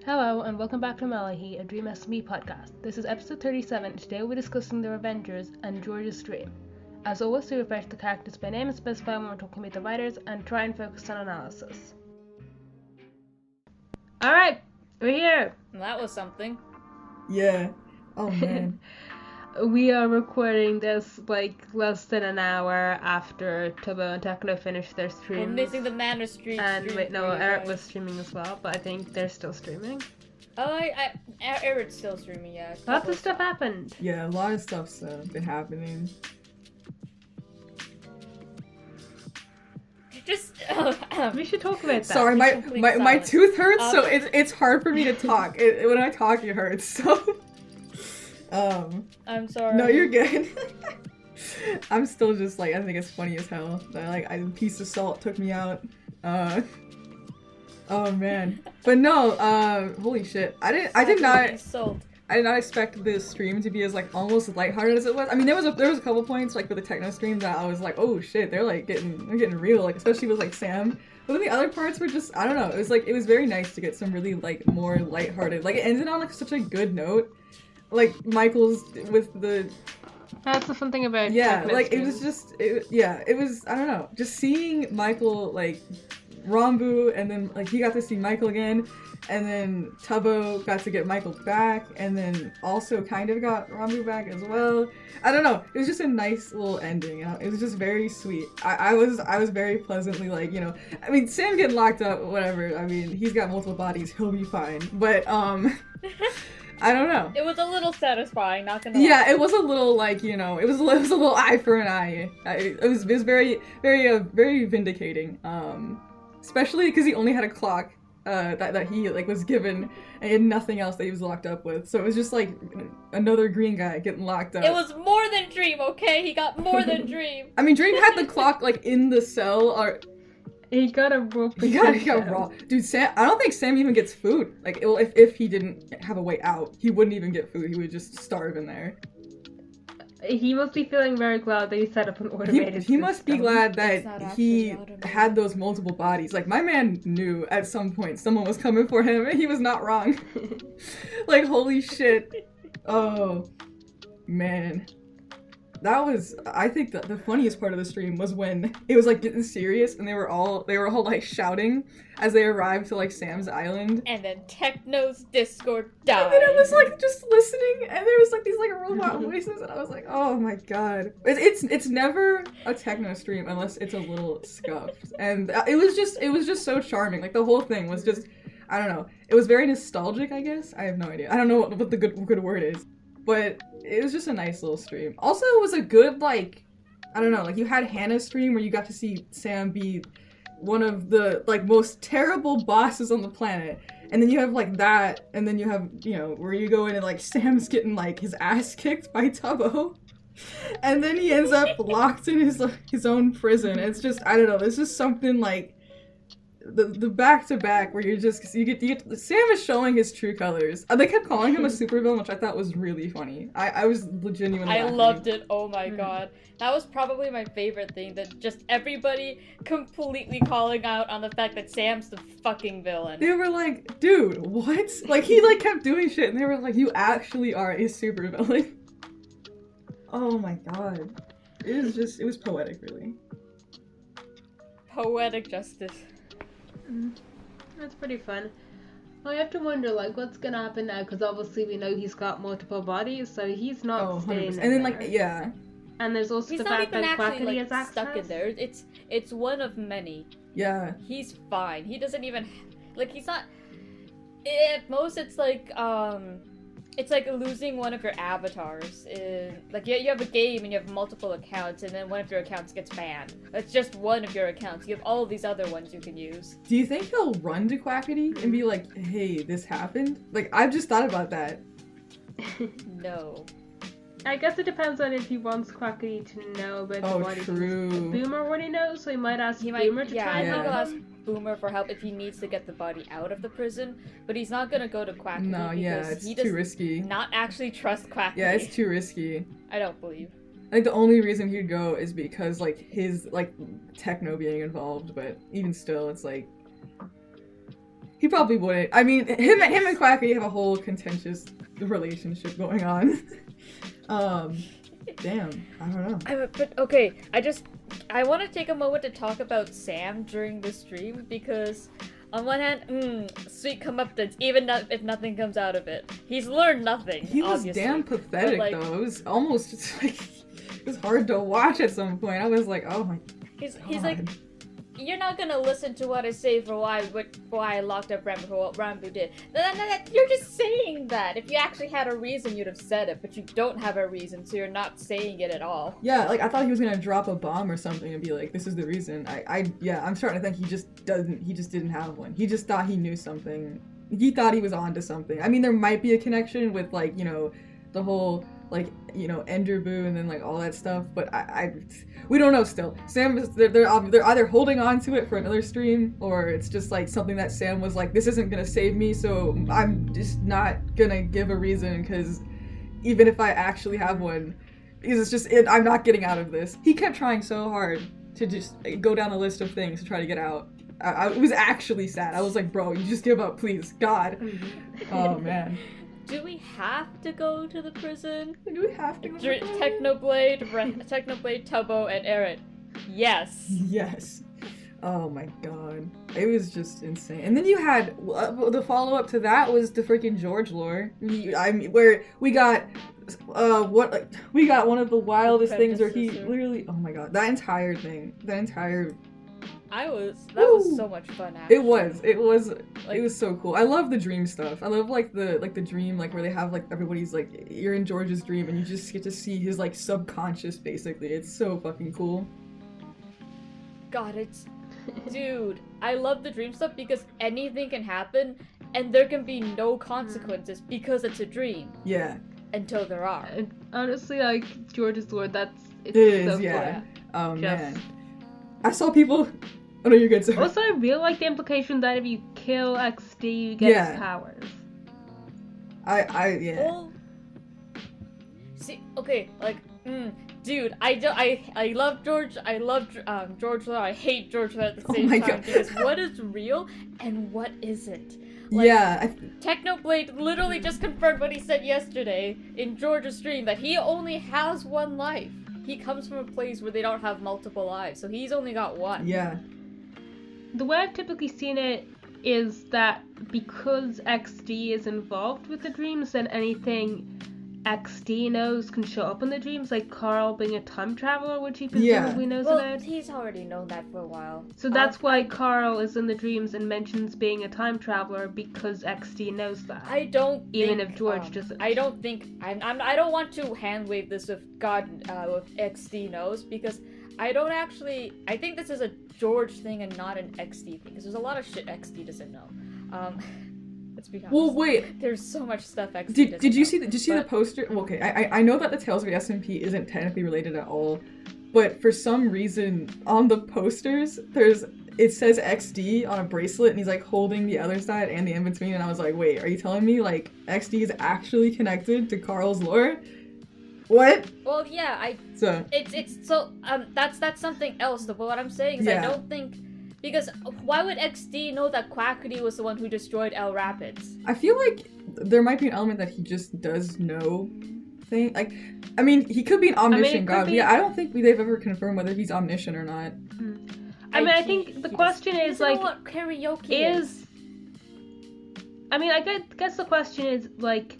Hello and welcome back to Mellohi, a Dream SME podcast. This is episode 37. Today we're discussing The Revengers and George's Dream. As always, we refer to the characters by name and specify when we're talking about the writers and try and focus on analysis. Alright, we're here! That was something. Yeah. Oh man. We are recording this less than an hour after Tubbo and Techno finished their streams. We're missing the Manor Street And stream wait, no, for you Eric guys. was streaming as well, but I think they're still streaming. Oh, Eric's still streaming, yeah. Lots of stuff happened. Yeah, a lot of stuff's been happening. Just, We should talk about that. Sorry, my complete my silence. tooth hurts, so it's hard for me to talk. When I talk, it hurts. So, I'm sorry. no, you're good. I'm still just I think it's funny as hell that a piece of salt took me out. Oh man, but no. Holy shit! I did not. Salt. I did not expect this stream to be as almost lighthearted as it was. I mean, there was a couple points for the techno stream that I was like, oh shit, they're getting real, especially with Sam. But then the other parts were just, I don't know. It was very nice to get some really more lighthearted. It ended on such a good note. Michael's with the. That's the fun thing about Yeah, techno it was streams. just it was, I don't know, just seeing Michael Rambu, and then he got to see Michael again, and then Tubbo got to get Michael back, and then also kind of got Rambu back as well. I don't know, it was just a nice little ending. It was just very sweet. I was very pleasantly I mean, Sam getting locked up, whatever. I mean, he's got multiple bodies, he'll be fine. But I don't know. It was a little satisfying, not gonna lie. Yeah, it was a little it was a little eye for an eye. It was very very vindicating. Especially because he only had a clock that he was given, and he had nothing else that he was locked up with. So it was just another green guy getting locked up. It was more than Dream, okay? He got more than Dream. I mean, Dream had the clock in the cell, or He got a raw. he got raw. Dude, Sam. I don't think Sam even gets food. If he didn't have a way out, he wouldn't even get food. He would just starve in there. He must be feeling very glad that he set up an automated He must be system. glad It's not that actually he automated. had those multiple bodies. My man knew at some point someone was coming for him, and he was not wrong. Holy shit. Oh, man. That was, I think the funniest part of the stream was when it was getting serious, and they were all shouting as they arrived to Sam's island. And then Techno's Discord died. And then I was just listening, and there was these robot voices, and I was like, oh my god. It's never a techno stream unless it's a little scuffed, and it was just so charming. The whole thing was just, I don't know. It was very nostalgic, I guess. I have no idea. I don't know what the good word is, but it was just a nice little stream. Also, it was a good I don't know. You had Hannah's stream where you got to see Sam be one of the most terrible bosses on the planet, and then you have that, and then you have where you go in and Sam's getting his ass kicked by Tubbo, and then he ends up locked in his own prison. It's just, I don't know, this is something the back to back where you get Sam is showing his true colors. They kept calling him a supervillain, which I thought was really funny. I was genuinely I laughing. loved it. Oh my god. That was probably my favorite thing, that just everybody completely calling out on the fact that Sam's the fucking villain. They were like, dude, what? He kept doing shit, and they were like, you actually are a supervillain. Oh my god. It was poetic, really. Poetic justice. That's pretty fun. I have to wonder, what's gonna happen now? Because obviously we know he's got multiple bodies, so he's not Oh, staying 100%. in And then, there. yeah. And there's also He's the not fact even that actually Quackity has access. stuck in there. It's one of many. Yeah. He's fine. He doesn't even he's not. At most, it's losing one of your avatars. You have a game and you have multiple accounts, and then one of your accounts gets banned. That's just one of your accounts. You have all these other ones you can use. Do you think he'll run to Quackity and be like, hey, this happened? I've just thought about that. No. I guess it depends on if he wants Quackity to know about the Oh, body. true. Boomer already knows, so he might ask He Boomer might, to yeah, try I and think help he'll ask him. Boomer for help if he needs to get the body out of the prison, but he's not gonna go to Quackity No, yeah, because it's he too does risky. not actually trust Quackity. Yeah, it's too risky. I don't believe. The only reason he'd go is because, his, techno being involved, but even still, it's He probably wouldn't. I mean, him and Quacky have a whole contentious relationship going on. Damn, I don't know. But okay, I want to take a moment to talk about Sam during the stream because, on one hand, sweet comeuppance, even if nothing comes out of it. He's learned nothing. He was obviously. damn pathetic though. It was almost just like it was hard to watch at some point. I was like, oh my. He's like, you're not gonna listen to what I say for why I locked up Rambo for what Rambo did. You're just saying that. If you actually had a reason, you'd have said it, but you don't have a reason, so you're not saying it at all. Yeah, like I thought he was gonna drop a bomb or something and be like, "This is the reason." I'm starting to think he just didn't have one. He just thought he knew something. He thought he was onto something. I mean, there might be a connection with like the whole Enderboo and then like all that stuff, but we don't know still. Sam is they're either holding on to it for another stream, or it's just like something that Sam was like, this isn't gonna save me, so I'm just not gonna give a reason, because even if I actually have one, because it's just I'm not getting out of this. He kept trying so hard to just go down a list of things to try to get out. It was actually sad. I was like, bro, you just give up, please, God. Oh man. Do we have to go to the prison? Do we have to go to the prison? Technoblade, Tubbo, and Eret. Yes. Yes. Oh my god. It was just insane. And then you had the follow-up to that was the freaking George lore. Where we got we got one of the wildest things where he literally, oh my god, that entire thing, that was so much fun, actually. It was so cool. I love the dream stuff. I love the dream, like where they have like everybody's like, you're in George's dream and you just get to see his like subconscious basically. It's so fucking cool. God, dude, I love the dream stuff because anything can happen and there can be no consequences because it's a dream. Yeah. Until there are. And honestly, like George's lore, it is, yeah. Oh man. I saw people. Oh no, you're good. Sorry. Also, I really like the implication that if you kill XD, you get his powers. Yeah. Well, see, okay, like, dude, I love George. I love George Lore. I hate George Lore at the same time. God. Because what is real and what isn't? Like, yeah. Technoblade literally just confirmed what he said yesterday in George's stream, that he only has one life. He comes from a place where they don't have multiple lives, so he's only got one. Yeah. The way I've typically seen it is that because XD is involved with the dreams, then anything XD knows can show up in the dreams, like Carl being a time traveler, which he presumably knows about. He's already known that for a while. So that's why Carl is in the dreams and mentions being a time traveler, because XD knows that. Even if George doesn't. I don't don't want to hand wave this with with XD knows, because I think this is a George thing and not an XD thing, because there's a lot of shit XD doesn't know. Let's be honest. Well, wait. There's so much stuff XD Did you know. see the poster? Well, okay, I know that the Tales of the DSMP isn't technically related at all, but for some reason on the posters it says XD on a bracelet and he's like holding the other side and the in-between, and I was like, wait, are you telling me like XD is actually connected to Carl's lore? What? Well, yeah, that's something else though, but what I'm saying is I don't think, because why would XD know that Quackity was the one who destroyed El Rapids? I feel like there might be an element that he just does know thing. Like, I mean, he could be an omniscient god. Yeah, I don't think they've ever confirmed whether he's omniscient or not. I think the question is like, know what karaoke is. I mean, I guess the question is like,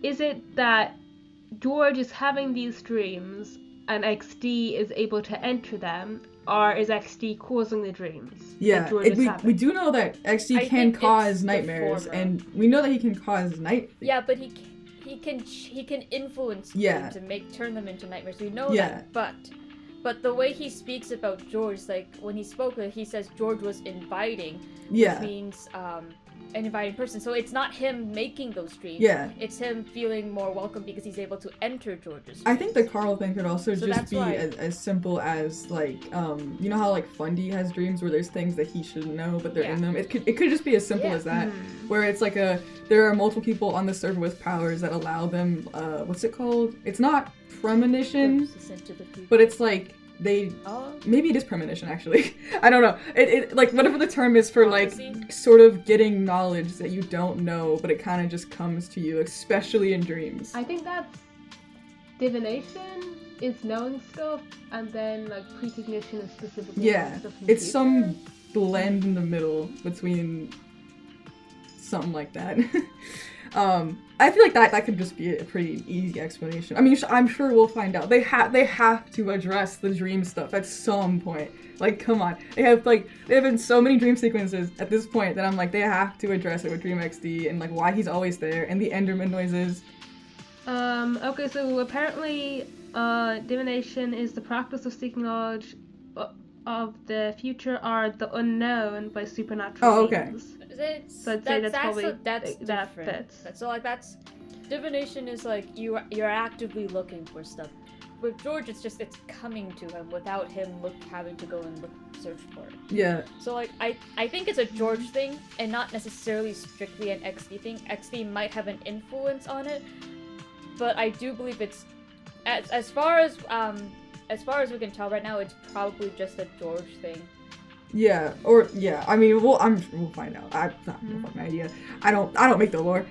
is it that George is having these dreams and XD is able to enter them, or is XD causing the dreams? Yeah, we do know that XD can cause nightmares, and we know that he can cause Yeah, but he can influence them to turn them into nightmares. We know that, but the way he speaks about George, like when he spoke, he says George was inviting, which means an inviting person. So it's not him making those dreams. Yeah. It's him feeling more welcome because he's able to enter George's dreams. I think the Carl thing could also just be as simple as like, you know how like Fundy has dreams where there's things that he shouldn't know but they're in them. It could just be as simple as that, where it's like there are multiple people on the server with powers that allow them, what's it called? It's not premonition, but it's like maybe it is premonition, actually. I don't know. It like, whatever the term is for, like, sort of getting knowledge that you don't know, but it kind of just comes to you, especially in dreams. I think that's divination is knowing stuff, and then, like, precognition is specifically stuff in the it's future. some blend in the middle between something like that. I feel like that could just be a pretty easy explanation. I mean, I'm sure we'll find out. They have to address the dream stuff at some point. Like, come on. They have been so many dream sequences at this point that I'm like, they have to address it with Dream XD and, like, why he's always there and the Enderman noises. Okay, so apparently, divination is the practice of seeking knowledge of the future or the unknown by supernatural means. So I'd say that fits. So, like, that's divination is like you're actively looking for stuff. With George, it's coming to him without him having to go and search for it. Yeah. So, like, I think it's a George thing and not necessarily strictly an XD thing. XD might have an influence on it, but I do believe it's as far as we can tell right now, it's probably just a George thing. Yeah, I mean, we'll find out. I have no fucking idea. I don't make the lore.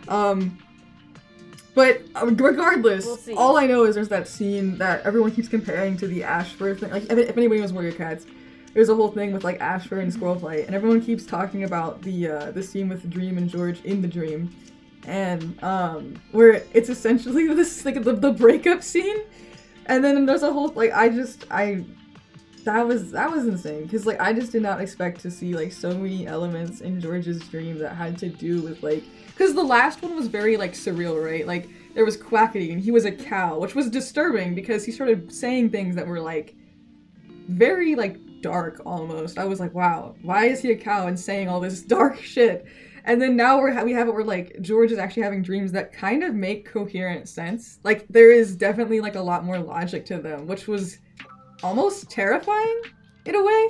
But regardless, we'll all I know is there's that scene that everyone keeps comparing to the Ashfur thing. Like, if anybody knows Warrior Cats, there's a whole thing with, like, Ashfur and Squirrelflight, and everyone keeps talking about the scene with Dream and George in the dream, and where it's essentially this, like, the breakup scene, and then there's a whole, like, that was insane, because, like, I just did not expect to see, like, so many elements in George's dream that had to do with, like, because the last one was very, like, surreal, right? Like, there was Quackity, and he was a cow, which was disturbing, because he started saying things that were, like, very, like, dark, almost. I was like, wow, why is he a cow and saying all this dark shit? And then now we have it where, like, George is actually having dreams that kind of make coherent sense. Like, there is definitely, like, a lot more logic to them, which was almost terrifying in a way.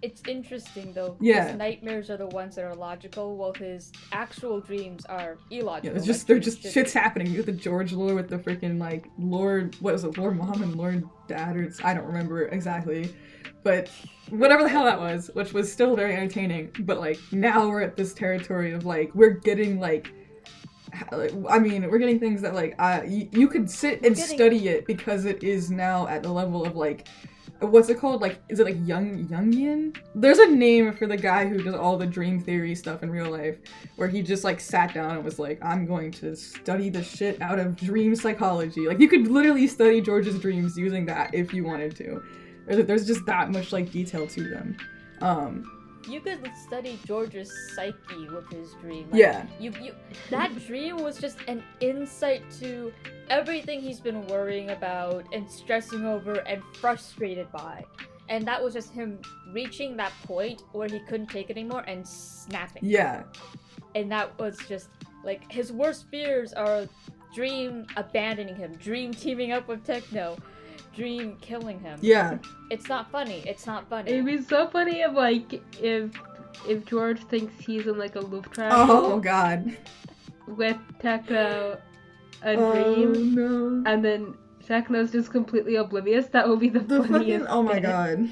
It's interesting though. Yeah. His nightmares are the ones that are logical, while his actual dreams are illogical. Yeah, they're just shit's happening. You get the George lore with the freaking, like, Lord, what was it, Lord Mom and Lord Dad, or I don't remember exactly. But whatever the hell that was, which was still very entertaining. But, like, now we're at this territory of, like, we're getting, like, I mean, we're getting things that, like, you could sit and study it because it is now at the level of, like, what's it called? Like, is it, like, Jungian? There's a name for the guy who does all the dream theory stuff in real life, where he just, like, sat down and was like, I'm going to study the shit out of dream psychology. Like, you could literally study George's dreams using that if you wanted to. There's just that much, like, detail to them. You could study George's psyche with his dream. Like, yeah. That dream was just an insight to everything he's been worrying about and stressing over and frustrated by. And that was just him reaching that point where he couldn't take it anymore and snapping. Yeah. And that was just, like, his worst fears are Dream abandoning him, Dream teaming up with Techno, Dream killing him. Yeah. It's not funny. It'd be so funny if, like, if George thinks he's in, like, a loop triangle. Oh god. With Techno and Dream. No. And then Techno's just completely oblivious. That would be the funniest. Oh my god.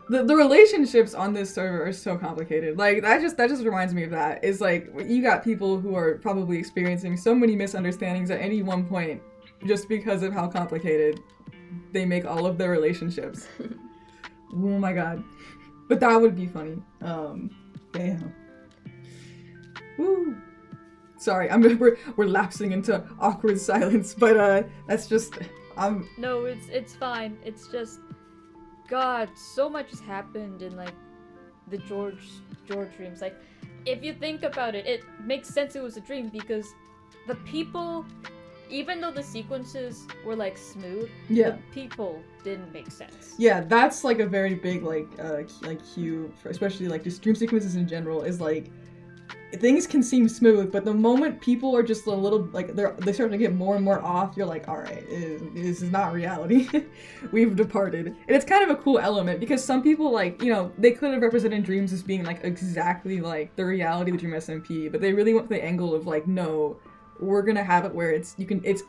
The relationships on this server are so complicated. Like, that just reminds me of that. Is like, you got people who are probably experiencing so many misunderstandings at any one point just because of how complicated they make all of their relationships. Oh my god. But that would be funny. Damn. Woo. Sorry, we're lapsing into awkward silence, but that's just No, it's fine. It's just, God, so much has happened in, like, the George dreams. Like, if you think about it, it makes sense it was a dream, because the people, even though the sequences were, like, smooth, the people didn't make sense. Yeah, that's, like, a very big, like cue for, especially, like, just dream sequences in general, is, like, things can seem smooth, but the moment people are just a little, like, they start to get more and more off, you're like, alright, this is not reality. We've departed. And it's kind of a cool element, because some people, like, you know, they could have represented dreams as being, like, exactly like the reality of the Dream SMP, but they really went for the angle of, like, no, we're gonna have it where it's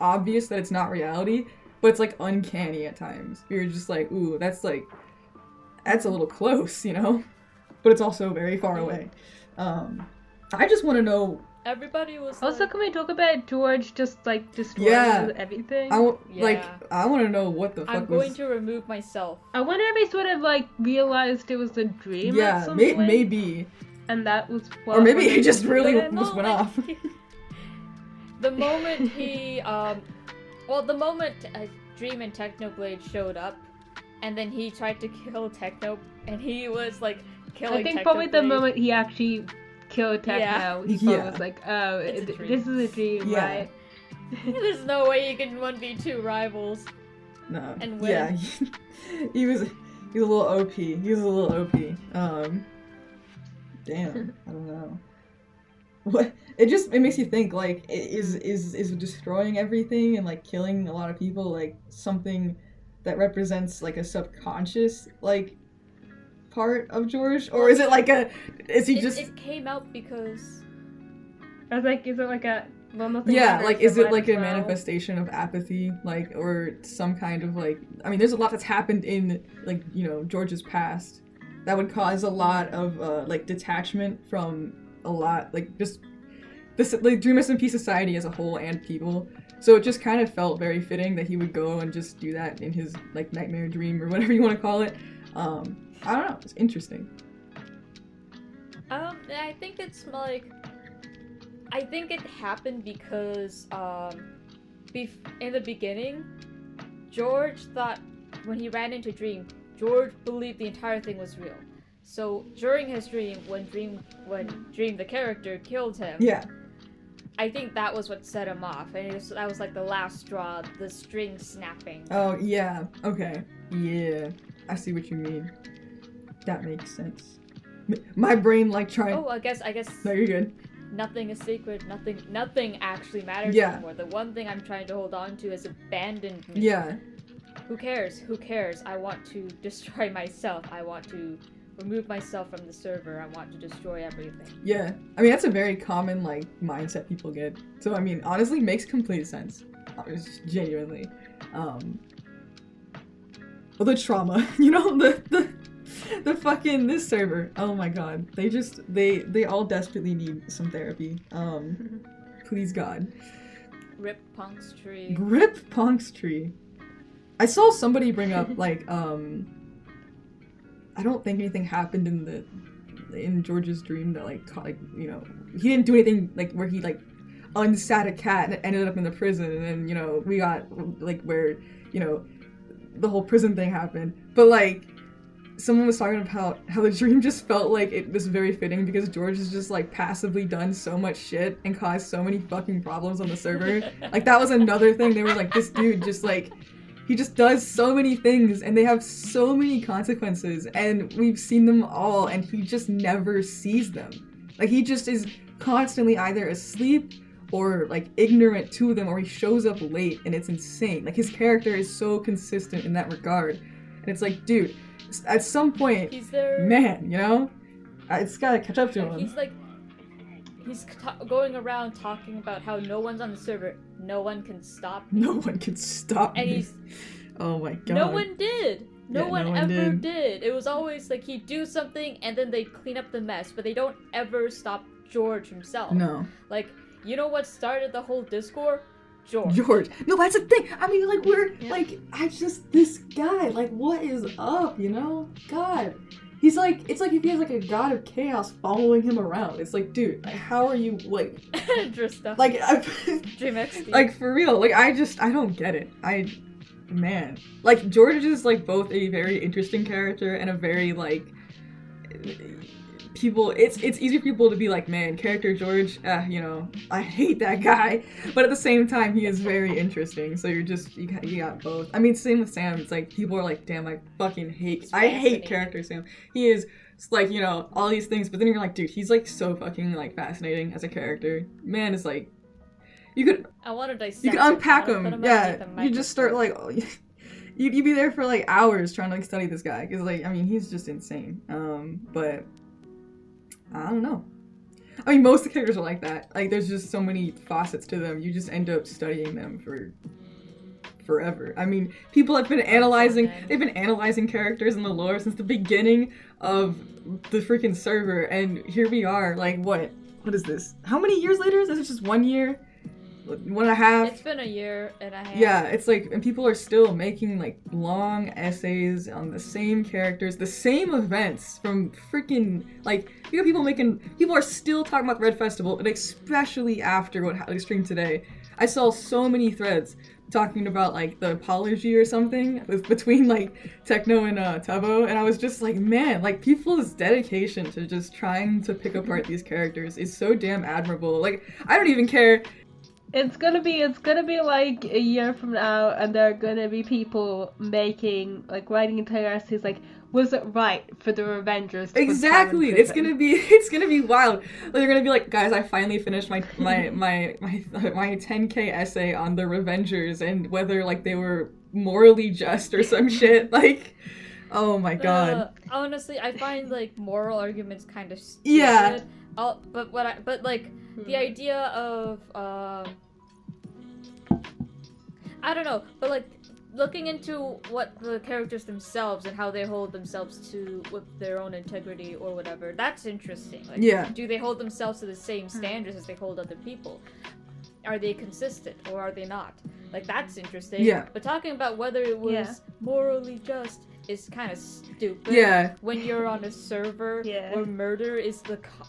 obvious that it's not reality, but it's like uncanny at times. You're just like, ooh, that's a little close, you know? But it's also very far away. I just want to know. Everybody was also, can we talk about George just like destroying everything? I want to know what the fuck I'm going to remove myself. I wonder if he sort of like realized it was a dream. Yeah, at some point, maybe. And that was what. Or maybe he just really just went off. The moment he the moment Dream and Technoblade showed up, and then he tried to kill Techno, and he was like killing. I think Technoblade. Probably the moment he actually killed Techno, he was like, oh, this is a dream, right? There's no way you can 1v2 rivals. No. And win. Yeah, he was a little OP. He was a little OP. Damn, I don't know. What it makes you think, like, is destroying everything and like killing a lot of people like something that represents like a subconscious like part of George, or is it like it came out because I was like, is it like a is it like a manifestation of apathy, like, or some kind of like, I mean, there's a lot that's happened in like, you know, George's past that would cause a lot of like detachment from a lot, like, just this like DSMP society as a whole and people. So it just kind of felt very fitting that he would go and just do that in his like nightmare dream or whatever you want to call it. I don't know, it's interesting. I think it's like, I think it happened because in the beginning, George thought when he ran into Dream, George believed the entire thing was real. So during his dream, when Dream the character killed him, I think that was what set him off, and that was like the last straw, the string snapping. Oh yeah, okay, yeah, I see what you mean. That makes sense. My brain like trying. Oh, I guess. No, you're good. Nothing is sacred. Nothing actually matters anymore. The one thing I'm trying to hold on to is abandoned me. Yeah. Who cares? I want to destroy myself. I want to remove myself from the server. I want to destroy everything. Yeah. I mean, that's a very common, like, mindset people get. So, I mean, honestly, makes complete sense. Genuinely. The trauma, you know, the fucking, this server. Oh my god. They all desperately need some therapy. Please God. Rip Punk's tree. Rip Punk's tree. I saw somebody bring up, like, I don't think anything happened in George's dream that, like, you know, he didn't do anything, like, where he, like, unsat a cat and ended up in the prison, and then, you know, we got, like, where, you know, the whole prison thing happened. But, like, someone was talking about how the dream just felt like it was very fitting because George has just, like, passively done so much shit and caused so many fucking problems on the server. Like, that was another thing. They were like, this dude just, like, he just does so many things and they have so many consequences and we've seen them all and he just never sees them. Like, he just is constantly either asleep or, like, ignorant to them, or he shows up late and it's insane. Like, his character is so consistent in that regard. And it's like, dude, at some point, man, you know? It's gotta catch up to him. He's going around talking about how no one's on the server. No one can stop me. No one can stop and me. He's... Oh my god. No one did. No one ever did. It was always like he'd do something and then they'd clean up the mess, but they don't ever stop George himself. No. Like, you know what started the whole Discord? George. No, that's the thing. I mean, like, this guy, like, what is up, you know? God. He's like, it's like if he has like a god of chaos following him around. It's like, dude, how are you, like, Drista. Like, Dream XD. Like, for real, like, I don't get it. Man. Like, George is, like, both a very interesting character and a very, like, it's easy for people to be like, man, character George, you know, I hate that guy, but at the same time, he is very interesting, so you got both. I mean, same with Sam. It's like, people are like, damn, I hate character Sam. He is, like, you know, all these things, but then you're like, dude, he's, like, so fucking, like, fascinating as a character. Man, it's like, you could unpack him, yeah, you just start, like, you'd be there for, like, hours trying to, like, study this guy, because, like, I mean, he's just insane, but I don't know. I mean, most of the characters are like that. Like, there's just so many facets to them. You just end up studying them for forever. I mean, people have been they've been analyzing characters in the lore since the beginning of the freaking server, and here we are, like, what is this? How many years later? Is this just 1 year? 1.5? It's been 1.5 years. Yeah, it's like, and people are still making like long essays on the same characters, the same events from freaking, like, you know, people are still talking about the Red Festival, and especially after what streamed today. I saw so many threads talking about like the apology or something between like Techno and Tubbo, and I was just like, man, like, people's dedication to just trying to pick apart these characters is so damn admirable. Like, I don't even care. It's gonna be like a year from now, and there are gonna be people writing entire essays like, was it right for the Revengers to exactly? It's gonna be wild. Like, they're gonna be like, guys, I finally finished my 10K essay on the Revengers and whether like they were morally just or some shit. Like, oh my god. Honestly, I find like moral arguments kind of stupid. Yeah. The idea of I don't know, but like looking into what the characters themselves and how they hold themselves to with their own integrity or whatever, that's interesting. Like, yeah. Do they hold themselves to the same standards as they hold other people? Are they consistent or are they not? Like, that's interesting. Yeah. But talking about whether it was morally just is kind of stupid. Yeah. When you're on a server where murder is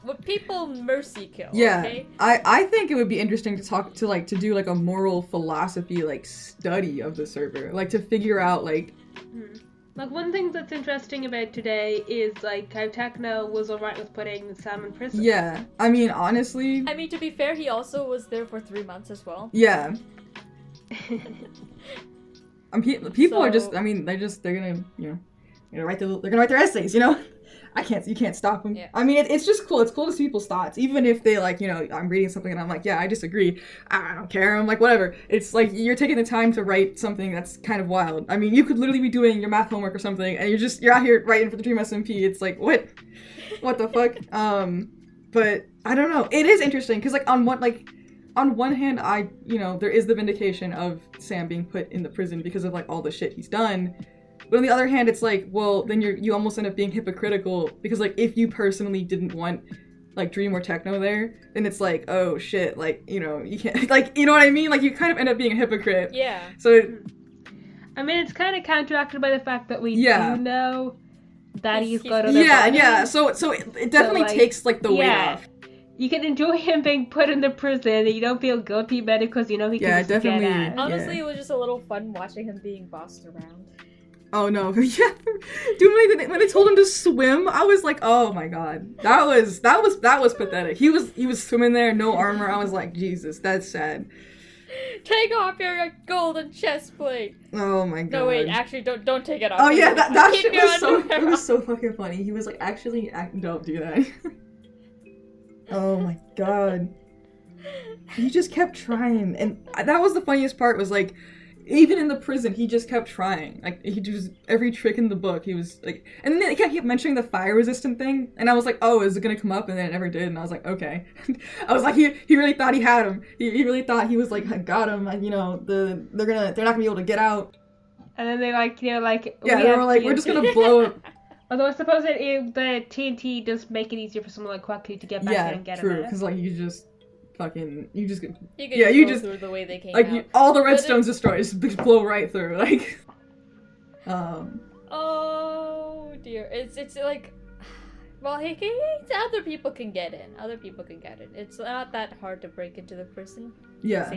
what people mercy kill. Yeah. Okay? I think it would be interesting to do like a moral philosophy like study of the server, like to figure out like. Like, one thing that's interesting about today is like how Techno was alright with putting Sam in prison. Yeah. I mean, honestly. I mean, to be fair, he also was there for 3 months as well. Yeah. People are just, I mean, they're gonna, you know, they're gonna write their essays, you know? You can't stop them. Yeah. I mean, it's just cool. It's cool to see people's thoughts, even if they, like, you know, I'm reading something and I'm like, yeah, I disagree. I don't care. I'm like, whatever. It's like, you're taking the time to write something that's kind of wild. I mean, you could literally be doing your math homework or something, and you're out here writing for the DSMP. It's like, what the fuck? But I don't know. It is interesting, because, like, on one hand, there is the vindication of Sam being put in the prison because of, like, all the shit he's done. But on the other hand, it's like, well, then you almost end up being hypocritical, because, like, if you personally didn't want, like, Dream or Techno there, then it's like, oh, shit, like, you know, you can't, like, you know what I mean? Like, you kind of end up being a hypocrite. Yeah. So, I mean, it's kind of counteracted by the fact that we do know that he's got other bodies. Yeah, so it definitely takes, like, the weight off. You can enjoy him being put in the prison, and you don't feel guilty about it because you know he can just get out. Honestly, it was just a little fun watching him being bossed around. Oh no, yeah, dude, when they told him to swim, I was like, oh my god, that was pathetic. He was swimming there, no armor. I was like, Jesus, that's sad. Take off your golden chest plate. Oh my god. No wait, actually, don't take it off. Oh yeah, that shit was so fucking funny. He was like, actually, don't do that. Oh my god. He just kept trying, and that was the funniest part. Was like, even in the prison, he just kept trying. Like, he just, every trick in the book, he was like, and then they kept mentioning the fire resistant thing, and I was like, oh, is it gonna come up? And then it never did, and I was like, okay. I was like, he really thought he had him. He really thought he was like, I got him. You know, they're not gonna be able to get out. And then they they were like, we're just gonna blow it. Although I suppose the TNT does make it easier for someone like Quaku to get back in and get him. Yeah, true, because like you just go through the way they came out. All the redstone's destroyed, just blow right through, like. Oh dear, it's like, well, other people can get in. It's not that hard to break into the prison. Yeah.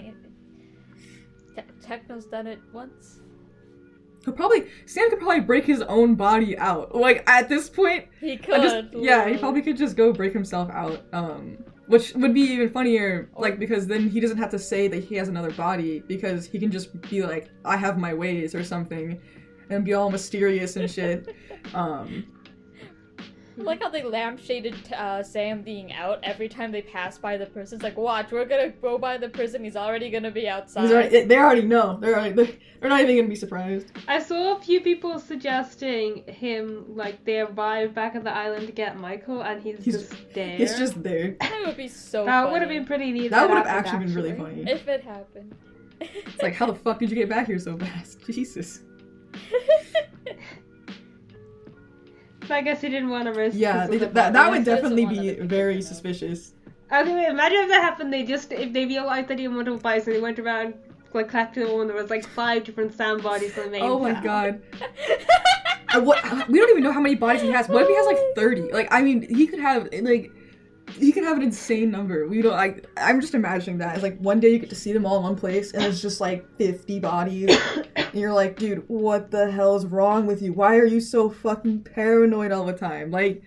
Techno's done it once. Sam could probably break his own body out. Like, at this point, he could. He probably could just go break himself out. Which would be even funnier, like, because then he doesn't have to say that he has another body, because he can just be like, I have my ways or something, and be all mysterious and shit. I like how they lampshaded Sam being out every time they pass by the prison. It's like, watch, we're gonna go by the prison, he's already gonna be outside. They already know. They're not even gonna be surprised. I saw a few people suggesting him, like, they arrive back at the island to get Michael, and he's just there. He's just there. That would be so That funny. would have been pretty neat. That would have actually been really funny. If it happened. It's like, how the fuck did you get back here so fast? Jesus. So I guess he didn't want to risk. Yeah, that would definitely be very suspicious. Okay, wait, imagine if that happened. If they realized that he had multiple bodies and they went around like collecting them, and there was like 5 different Sam bodies on the main. Oh my god. We don't even know how many bodies he has. What if he has like 30? Like, I mean, he could have an insane number. We don't like. I'm just imagining that. It's like one day you get to see them all in one place, and it's just like 50 bodies, and you're like, dude, what the hell is wrong with you? Why are you so fucking paranoid all the time? Like,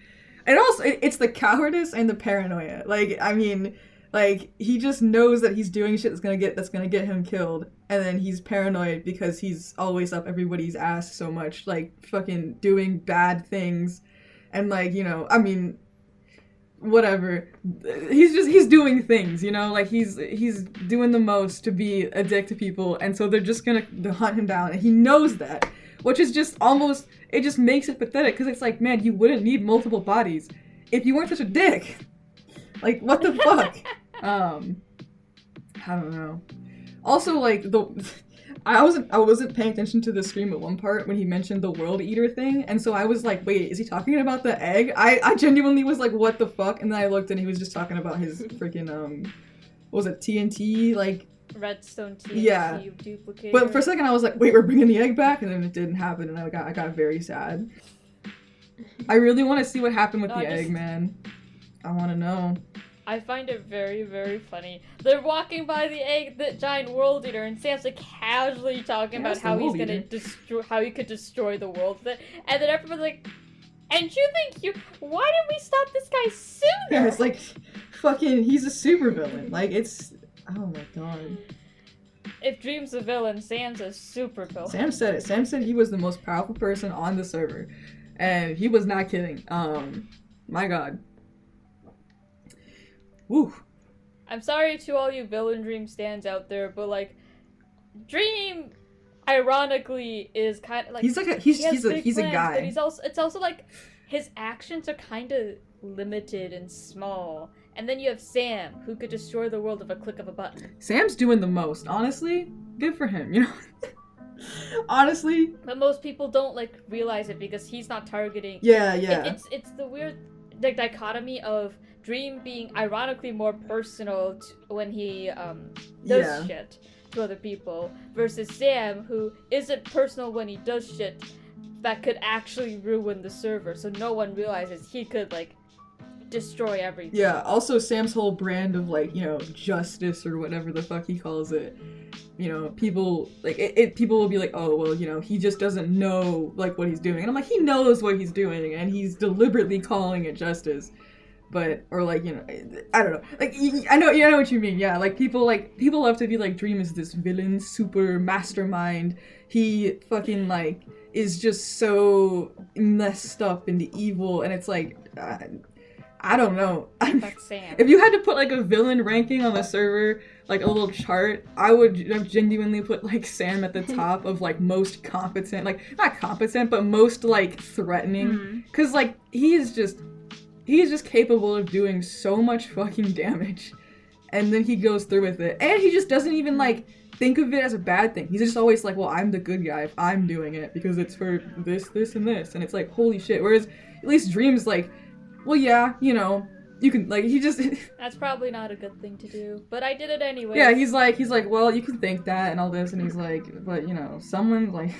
and also it's the cowardice and the paranoia. Like, I mean, like he just knows that he's doing shit that's gonna get him killed, and then he's paranoid because he's always up everybody's ass so much, like fucking doing bad things, and like, you know, I mean, whatever. He's doing things, you know, like he's doing the most to be a dick to people, and so they're just gonna hunt him down, and he knows that, which is just almost, it just makes it pathetic, because it's like, man, you wouldn't need multiple bodies if you weren't such a dick. Like, what the fuck? I don't know. Also, like, I wasn't paying attention to the stream at one part when he mentioned the world eater thing, and so I was like, wait, is he talking about the egg? I genuinely was like, what the fuck? And then I looked and he was just talking about his freaking what was it, TNT, like redstone TNT duplicator. But for a second I was like, wait, we're bringing the egg back, and then it didn't happen, and I got very sad. I really want to see what happened with the egg, man. I want to know. I find it very, very funny. They're walking by the giant world eater, and Sam's like casually talking about how he's gonna how he could destroy the world. And then everyone's like, and why didn't we stop this guy sooner? Yeah, it's like, fucking, he's a supervillain. Like, it's, oh my god. If Dream's a villain, Sam's a supervillain. Sam said it. Sam said he was the most powerful person on the server. And he was not kidding. My god. Woo. I'm sorry to all you villain Dream stands out there, but like, Dream, ironically, is kind of like he's a guy. But it's also like his actions are kind of limited and small. And then you have Sam, who could destroy the world with a click of a button. Sam's doing the most, honestly. Good for him, you know. Honestly. But most people don't like realize it because he's not targeting. Yeah. It's the weird dichotomy of Dream being ironically more personal when he does shit to other people, versus Sam, who isn't personal when he does shit that could actually ruin the server, so no one realizes he could like destroy everything. Yeah, also Sam's whole brand of like, you know, justice or whatever the fuck he calls it. You know, people like people will be like, oh well, you know, he just doesn't know like what he's doing. And I'm like, he knows what he's doing and he's deliberately calling it justice. But, or like, you know, I don't know. Like, I know what you mean. Yeah, like people love to be like, Dream is this villain, super mastermind. He fucking like is just so messed up into evil, and it's like, I don't know. That's Sam. If you had to put like a villain ranking on the server, like a little chart, I would genuinely put like Sam at the top of like most competent, like not competent, but most like threatening. Cause like he is just capable of doing so much fucking damage. And then he goes through with it. And he just doesn't even like think of it as a bad thing. He's just always like, well, I'm the good guy if I'm doing it because it's for this, and this. And it's like, holy shit. Whereas at least Dream's like, well, yeah, you know, you can, like, he just... That's probably not a good thing to do, but I did it anyway. Yeah, he's like, well, you can think that and all this, and he's like, but, you know, someone, like...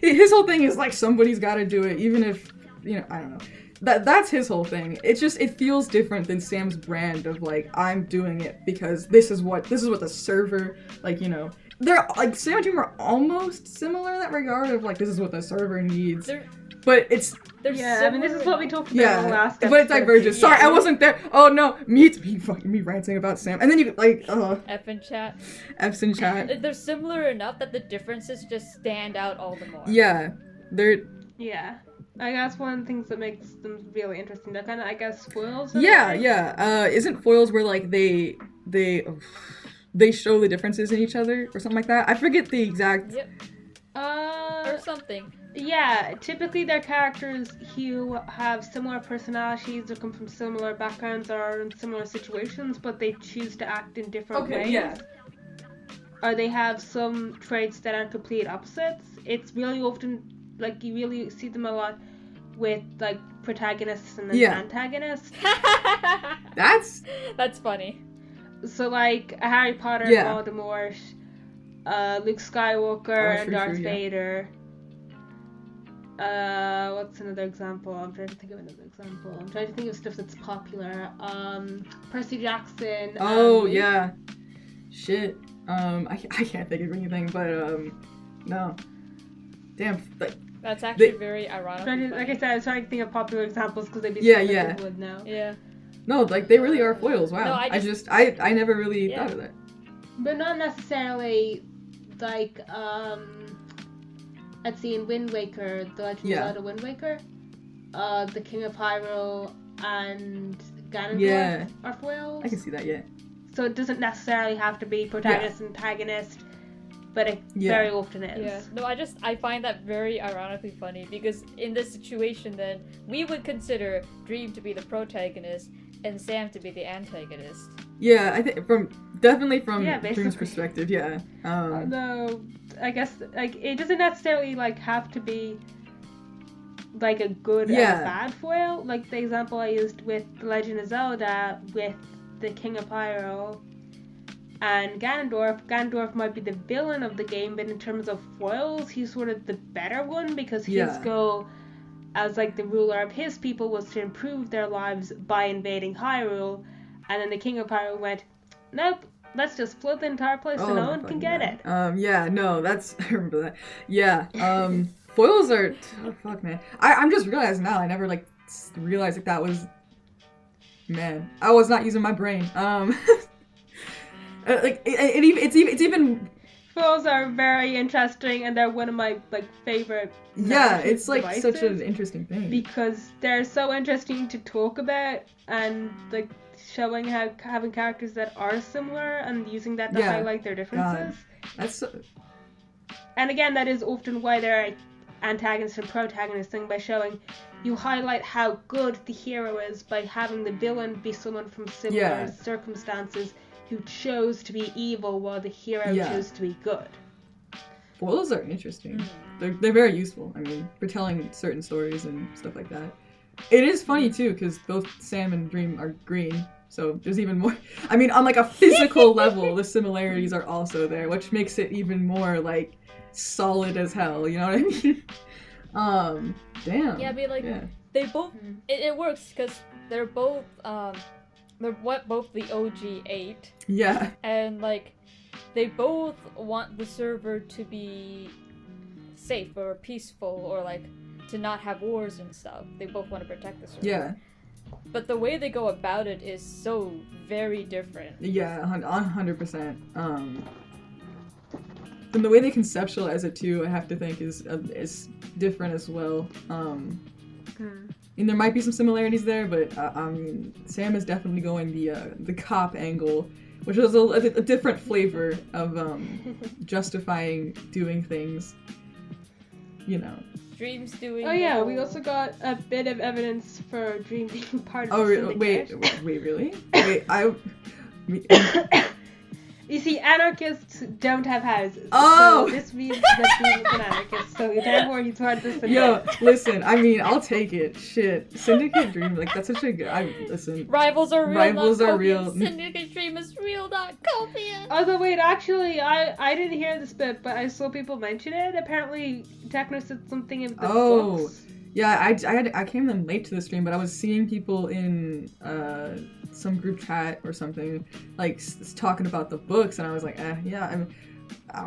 His whole thing is, like, somebody's gotta do it, even if, you know, I don't know. That's his whole thing. It's just, it feels different than Sam's brand of, like, I'm doing it because this is what the server, like, you know... They're, like, Sam and Dream are almost similar in that regard of, like, this is what the server needs. But it's... I mean, this is what we talked about in the last episode. But it diverges. Sorry, I wasn't there. Oh, no. Me ranting about Sam. And then you, like, F in chat. F's in chat. They're similar enough that the differences just stand out all the more. Yeah. Yeah. I guess one of the things that makes them really interesting, they're kind of, I guess, foils. Yeah. Isn't foils where, like, they show the differences in each other or something like that? I forget the exact... Yep. Or something. Yeah, typically they're characters who have similar personalities or come from similar backgrounds or are in similar situations, but they choose to act in different ways. Yeah. or they have some traits that are complete opposites. It's really often, like, you really see them a lot with, like, protagonists and antagonists. That's funny. So, like, Harry Potter, Voldemort, Luke Skywalker, and Darth Vader. What's another example? I'm trying to think of another example. I'm trying to think of stuff that's popular. Percy Jackson. Oh, yeah. Shit. I can't think of anything, but, no. Damn, like... That's actually very ironic. Like I said, I was trying to think of popular examples because they'd be something that people would know. Yeah. No, like, they really are foils, wow. No, I never really thought of that. But not necessarily, like, I'd see in Wind Waker, The Legend of Zelda Wind Waker, the King of Hyrule and Ganondorf are foils. I can see that, So it doesn't necessarily have to be protagonist and antagonist, but it very often is. Yeah. No, I find that very ironically funny, because in this situation then, we would consider Dream to be the protagonist and Sam to be the antagonist. Yeah, I think definitely from Dream's perspective, Although, I guess, like, it doesn't necessarily, like, have to be, like, a good and a bad foil. Like, the example I used with The Legend of Zelda with the King of Hyrule and Ganondorf might be the villain of the game, but in terms of foils, he's sort of the better one, because his goal as, like, the ruler of his people was to improve their lives by invading Hyrule, and then the King of Hyrule went, nope, let's just flood the entire place so no one can get it. I remember that. Yeah, foils are, fuck, man. I'm just realizing now, I never, like, realized that that was, man, I was not using my brain. Like, it's even... Foils are very interesting, and they're one of my, like, favorite it's, like, such an interesting thing. Because they're so interesting to talk about, and, like, showing how having characters that are similar and using that to highlight their differences. That's and again, that is often why they're antagonist and protagonist thing, by showing you highlight how good the hero is by having the villain be someone from similar circumstances who chose to be evil while the hero chose to be good. Foils are interesting. They're very useful. I mean, for telling certain stories and stuff like that. It is funny too, because both Sam and Dream are green, so there's even more. I mean, on, like, a physical level, the similarities are also there, which makes it even more, like, solid as hell. You know what I mean? Damn. Yeah, I mean, like, they both. It works because they're both they're both the OG 8. Yeah. And, like, they both want the server to be safe or peaceful, or, like, to not have wars and stuff. They both want to protect the server. Yeah. But the way they go about it is so very different. Yeah, 100%. And the way they conceptualize it too, I have to think, is different as well. And there might be some similarities there, but I mean, Sam is definitely going the cop angle, which is a different flavor of justifying doing things. You know. Dream's doing. Oh yeah, we also got a bit of evidence for Dream being part of the syndicate. Wait, really? Wait, You see, anarchists don't have houses. Oh! So this means that Dream is an anarchist, so therefore he's part of the syndicate. Yo, listen, I mean, I'll take it. Shit. Syndicate Dream, like, that's such a good... listen. Rivals are real, Rivals are real. Syndicate Dream is real, not copious. Although, wait, actually, I didn't hear this bit, but I saw people mention it. Apparently, Techno said something in the books. Yeah, I came in late to the stream, but I was seeing people in some group chat or something, like, talking about the books, and I was like, I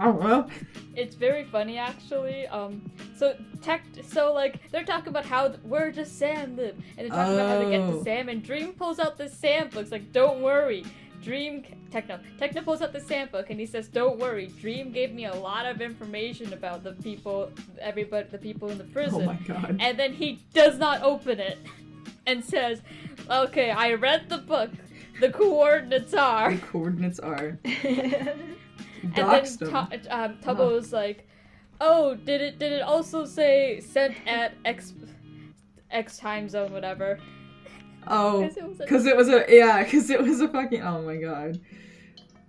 don't know. It's very funny, actually. So like, they're talking about where does Sam live, and they're talking about how to get to Sam, and Dream pulls out the Sam books, like, don't worry. Techno pulls out the Sam book, and he says, don't worry, Dream gave me a lot of information about the people in the prison. Oh my god. And then he does not open it, and says, okay, I read the book, the coordinates are. The coordinates are. And then Tubbo was like, oh, did it also say sent at X time zone, whatever? Oh, because it was a fucking, oh my god.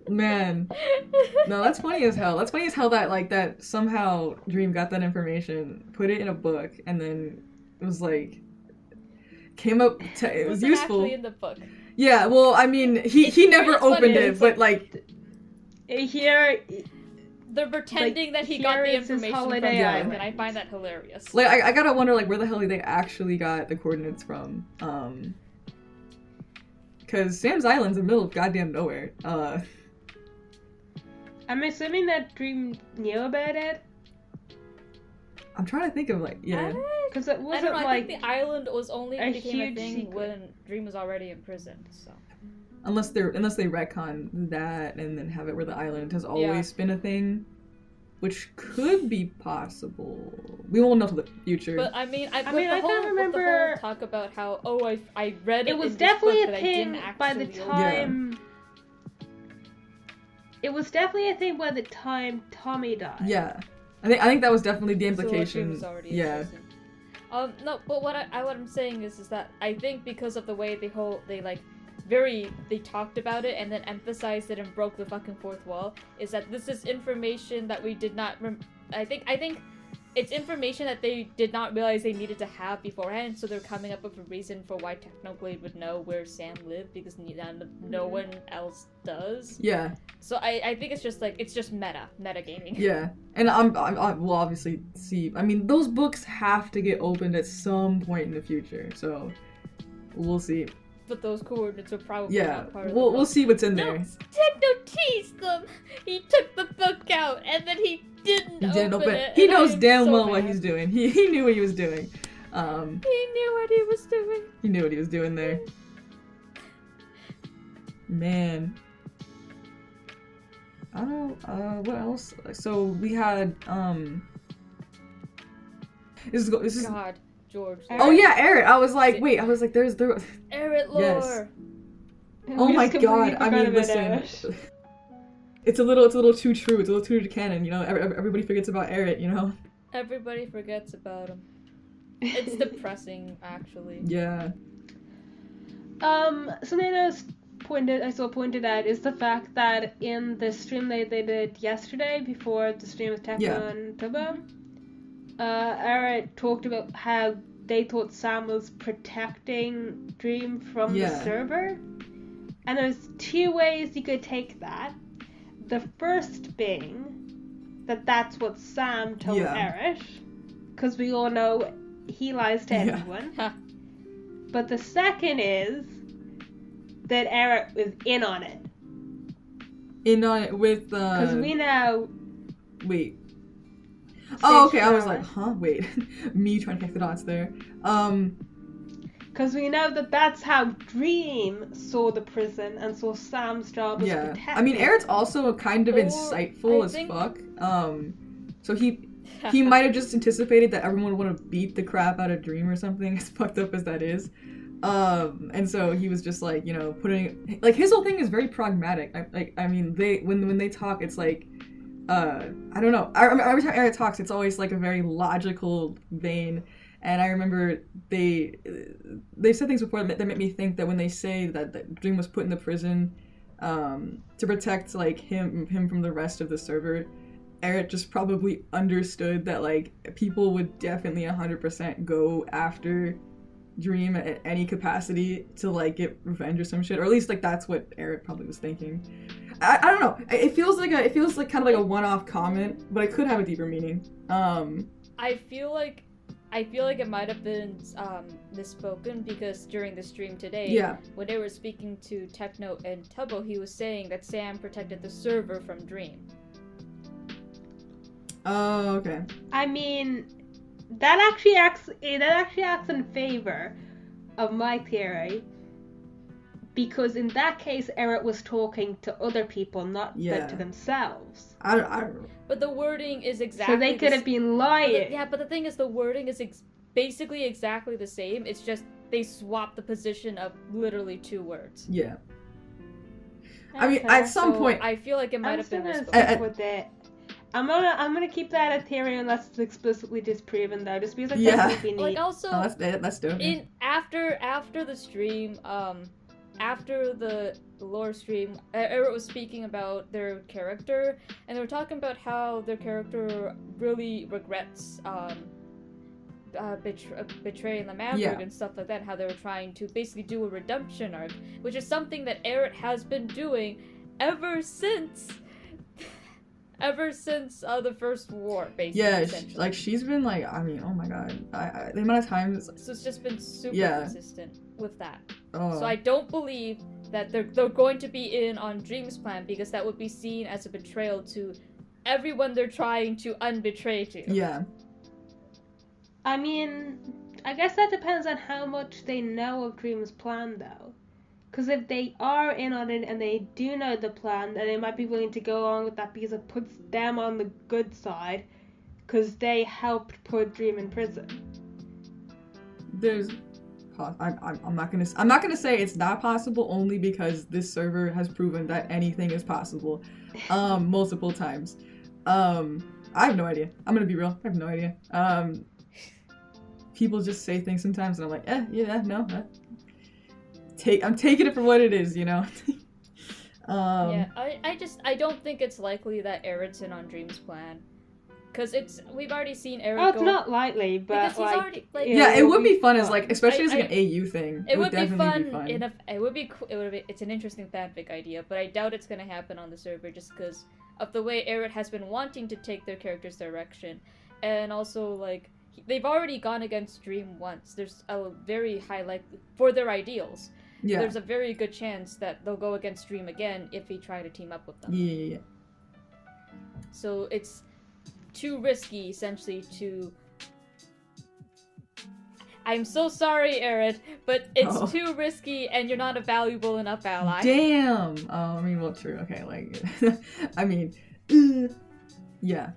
Man. No, that's funny as hell. That's funny as hell that, like, that somehow Dream got that information, put it in a book, and then it was, like, came up to, it was useful. Actually in the book. Yeah, well, I mean, he never opened it, but, like... Here... They're pretending that he got the information from the book, and I find that hilarious. Like, I gotta wonder, like, where the hell they actually got the coordinates from. Because Sam's Island's in the middle of goddamn nowhere. I'm assuming that Dream knew about it. I'm trying to think of, like, yeah. Because it wasn't, I don't know, like... I think the island was only became a thing secret. when Dream was already in prison, so... Unless they retcon that and then have it where the island has always been a thing, which could be possible. We won't know till the future. But I mean, I can't remember. The whole talk about how I read it. It was in definitely this book, a thing by the time. It was definitely a thing by the time Tommy died. Yeah, I think that was definitely the implication. So was yeah. No, but what I'm saying is that I think because of the way they talked about it and then emphasized it and broke the fucking fourth wall, is that this is information that we did not I think it's information that they did not realize they needed to have beforehand, so they're coming up with a reason for why Technoblade would know where Sam lived, because no one else does. Yeah. So I think it's just meta gaming. Yeah, and we'll obviously see. I mean, those books have to get opened at some point in the future, so we'll see. But those coordinates are probably not part of the we'll book. see what's in there. Techno teased them. He took the book out and then he didn't open it. He knows damn well what he's doing. He knew what he was doing. He knew what he was doing. He knew what he was doing there. Man. I don't know, what else? So we had, this is God. George. Oh yeah, Eret. I was like, there's Eret lore. Yes. Oh my god. I mean, listen. It's a little too true. It's a little too to canon. You know, everybody forgets about Eret. You know. Everybody forgets about him. It's depressing, actually. Yeah. Something I saw pointed out is the fact that in the stream they did yesterday before the stream of Techno and Turbo. Eret talked about how they thought Sam was protecting Dream from the server. And there's two ways you could take that. The first being that that's what Sam told Eret, because we all know he lies to everyone. But the second is that Eret was in on it. In on it with because we know. Wait. Oh, okay. I was like, huh? Wait. Me trying to connect the dots there. Because we know that that's how Dream saw the prison and saw Sam's job as protecting. I mean, Eret's also kind of insightful as fuck. So he might have just anticipated that everyone would want to beat the crap out of Dream or something, as fucked up as that is. And so he was just like, you know, putting, like, his whole thing is very pragmatic. I mean, when they talk, it's like, I don't know. Every time Eret talks, it's always like a very logical vein. And I remember they said things before that made me think that when they say that Dream was put in the prison to protect like him from the rest of the server, Eret just probably understood that like people would definitely 100% go after Dream at any capacity to like get revenge or some shit, or at least like that's what Eret probably was thinking. I don't know. It feels like kind of like a one-off comment, but it could have a deeper meaning. I feel like it might have been misspoken, because during the stream today, when they were speaking to Techno and Tubbo, he was saying that Sam protected the server from Dream. Oh, okay. I mean, that actually acts in favor of my theory, because in that case, Eret was talking to other people, not to themselves. I don't know. But the wording is exactly. So they could have been lying. But the thing is, the wording is basically exactly the same. It's just they swapped the position of literally 2 words. Yeah. I mean, at some point, I feel like it might have been misspoken. With it. I'm gonna keep that a theory unless it's explicitly disproven, though, just because I think it would be neat. Like also, that's dope. After the stream, after the lore stream, Eric was speaking about their character, and they were talking about how their character really regrets betraying the Maverick and stuff like that, and how they were trying to basically do a redemption arc, which is something that Eric has been doing ever since the first war, basically. Yeah, like she's been like, I mean, oh my god, I the amount of times. So it's just been super consistent with that. So I don't believe that they're going to be in on Dream's plan, because that would be seen as a betrayal to everyone they're trying to unbetray to. Yeah. I mean, I guess that depends on how much they know of Dream's plan, though. Because if they are in on it and they do know the plan, then they might be willing to go along with that because it puts them on the good side, because they helped put Dream in prison. There's, I'm not gonna say it's not possible, only because this server has proven that anything is possible, multiple times. I have no idea. I'm gonna be real. I have no idea. People just say things sometimes, and I'm like, no. I'm taking it for what it is, you know. I don't think it's likely that Eric's in on Dream's plan, because we've already seen Eric. It's not likely, but because he's already it would be fun as like, especially as like an AU thing. It would be fun. It would be cool. It's an interesting fanfic idea, but I doubt it's gonna happen on the server just because of the way Eric has been wanting to take their character's direction, and also like they've already gone against Dream once. There's a very high likelihood for their ideals. Yeah. There's a very good chance that they'll go against Dream again if he try to team up with them. Yeah. So it's too risky, essentially, to... I'm so sorry, Eric, but it's too risky and you're not a valuable enough ally. Damn! Oh, I mean, well, true. Okay, like... I mean... yeah.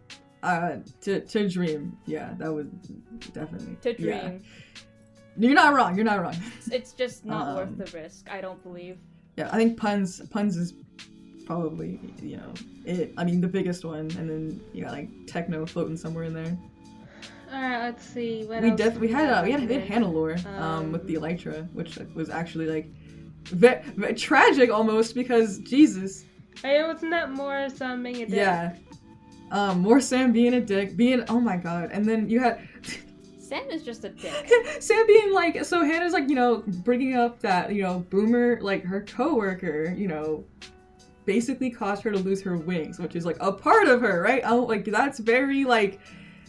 To Dream. Yeah, that would definitely... To Dream. Yeah. You're not wrong. It's just not worth the risk, I don't believe. Yeah, I think puns is probably, you know, it. I mean, the biggest one, and then you got like techno floating somewhere in there. All right, let's see. We had Hannah with the Elytra, which was actually like very tragic almost, because Jesus. Hey, wasn't that more Sam being a dick? Yeah. More Sam being a dick, oh my god, and then you had. Sam is just a dick. Sam being like, so Hannah's like, you know, bringing up that, you know, Boomer, like her coworker, you know, basically caused her to lose her wings, which is like a part of her, right? Oh, like that's very like.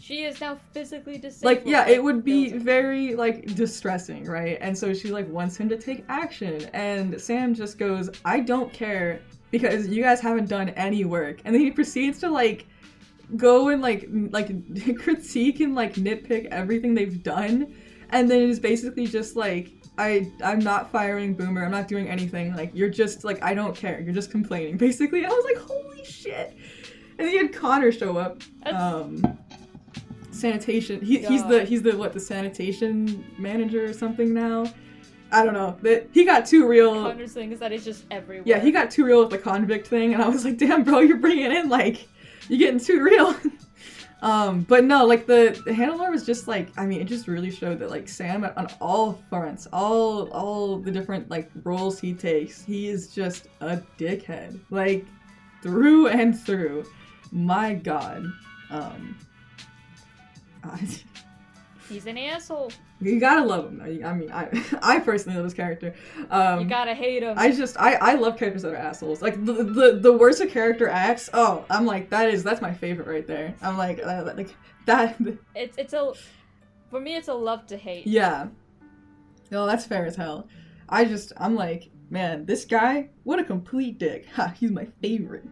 She is now physically disabled. Like, yeah, it would be very like distressing, right? And so she like wants him to take action, and Sam just goes, "I don't care because you guys haven't done any work," and then he proceeds to like. Go and like critique and like nitpick everything they've done, and then it's basically just like I'm not firing Boomer, I'm not doing anything, like you're just like I don't care, you're just complaining basically. I was like, holy shit. And then you had Connor show up. Sanitation. He's the sanitation manager or something now. I don't know. He got too real. Connor's thing is that it's just everywhere. Yeah, he got too real with the convict thing, and I was like, damn bro, you're bringing in like you're getting too real. But no, like the Hannah lore was just like, I mean, it just really showed that like Sam on all fronts, all the different like roles he takes, he is just a dickhead, like through and through. My God. He's an asshole. You gotta love him. I mean, I personally love his character. You gotta hate him. I love characters that are assholes. Like the worse a character acts, I'm like that's my favorite right there. I'm like that. For me, it's a love to hate. Yeah. No, that's fair as hell. I'm like, man, this guy, what a complete dick. Ha, he's my favorite.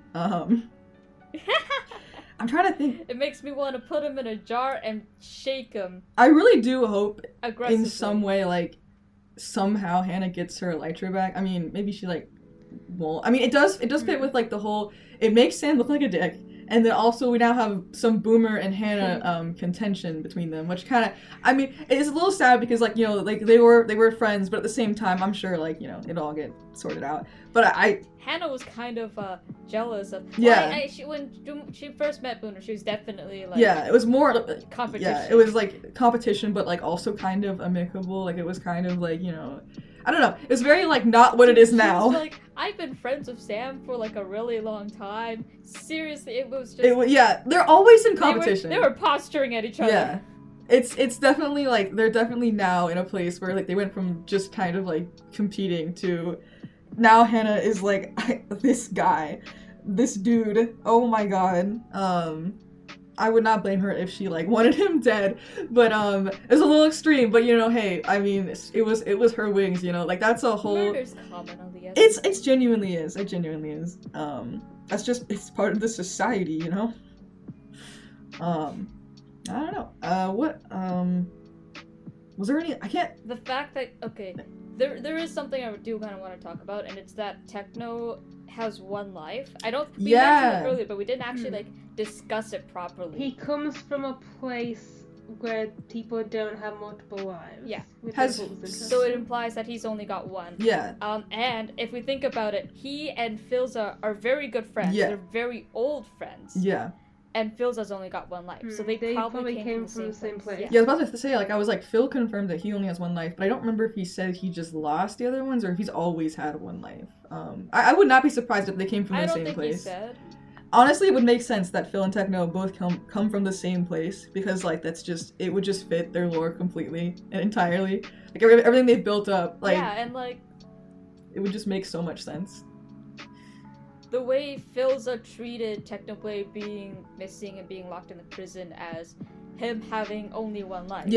I'm trying to think. It makes me want to put him in a jar and shake him. I really do hope in some way, like, somehow Hannah gets her Elytra back. I mean, maybe she, like, won't. I mean, it does fit with, like, the whole... It makes Sam look like a dick. And then also we now have some Boomer and Hannah contention between them, which kind of... I mean, it's a little sad because, like, you know, like, they were friends, but at the same time, I'm sure, like, you know, it'll all get sorted out. But Hannah was kind of jealous of... Yeah. When she first met Boomer, she was definitely, like... Yeah, it was more... competition. Yeah, it was, like, competition, but, like, also kind of amicable. Like, it was kind of, like, you know... I don't know. It's very like not what it is now. Like, I've been friends with Sam for like a really long time. Seriously, it was just. Yeah, they're always in competition. They were posturing at each other. Yeah, it's definitely like they're definitely now in a place where like they went from just kind of like competing to now Hannah is like this guy, this dude. Oh my god. I would not blame her if she like wanted him dead, but it's a little extreme. But you know, hey, I mean, it was her wings, you know, like that's a whole. Murder's common on the It genuinely is. It genuinely is. That's just it's part of the society, you know. I don't know. What was there any? I can't. The fact that there is something I do kind of want to talk about, and it's that Techno has one life. We mentioned it earlier, but we didn't actually like discuss it properly. He comes from a place where people don't have multiple lives. Yeah. So it implies that he's only got one. Yeah. And if we think about it, he and Filza are very good friends. Yeah. They're very old friends. Yeah. And Filza's only got one life, so they probably came from the same place. Yeah, I was about to say, like, I was like, Phil confirmed that he only has one life, but I don't remember if he said he just lost the other ones or if he's always had one life. I would not be surprised if they came from the same place. I don't think he said. Honestly, it would make sense that Phil and Techno both come from the same place because, like, it would just fit their lore completely and entirely. Like, everything they've built up, like... Yeah, and, like... It would just make so much sense. The way Filza treated Technoblade being missing and being locked in the prison as him having only one life